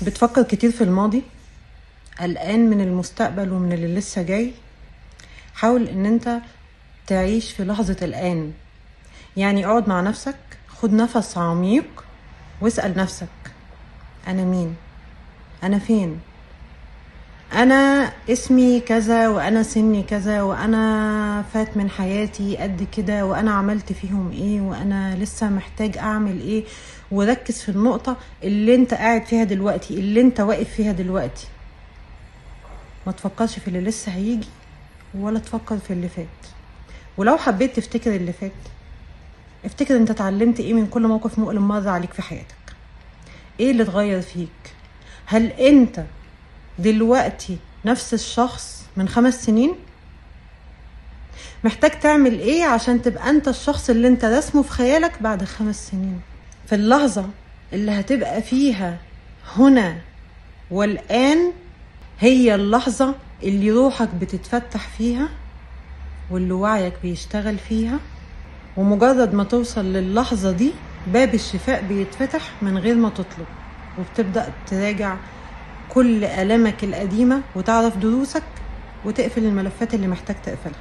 بتفكر كتير في الماضي، قلقان من المستقبل ومن اللي لسه جاي. حاول ان انت تعيش في لحظة الآن. يعني اقعد مع نفسك، خد نفس عميق واسأل نفسك: انا مين؟ انا فين؟ انا اسمي كذا، وانا سني كذا، وانا فات من حياتي قد كده، وانا عملت فيهم ايه، وانا لسه محتاج اعمل ايه. وركز في النقطة اللي انت قاعد فيها دلوقتي، اللي انت واقف فيها دلوقتي. ما تفكرش في اللي لسه هيجي ولا تفكر في اللي فات. ولو حبيت تفتكر اللي فات، افتكر انت اتعلمت ايه من كل موقف مؤلم مر عليك في حياتك. ايه اللي اتغير فيك؟ هل انت دلوقتي نفس الشخص من 5 سنين؟ محتاج تعمل ايه عشان تبقى انت الشخص اللي انت رسمه في خيالك بعد 5 سنين؟ في اللحظة اللي هتبقى فيها هنا والآن، هي اللحظة اللي روحك بتتفتح فيها واللي وعيك بيشتغل فيها. ومجرد ما توصل للحظة دي، باب الشفاء بيتفتح من غير ما تطلب، وبتبدأ تراجع كل آلامك القديمة وتعرف دروسك وتقفل الملفات اللي محتاج تقفلها.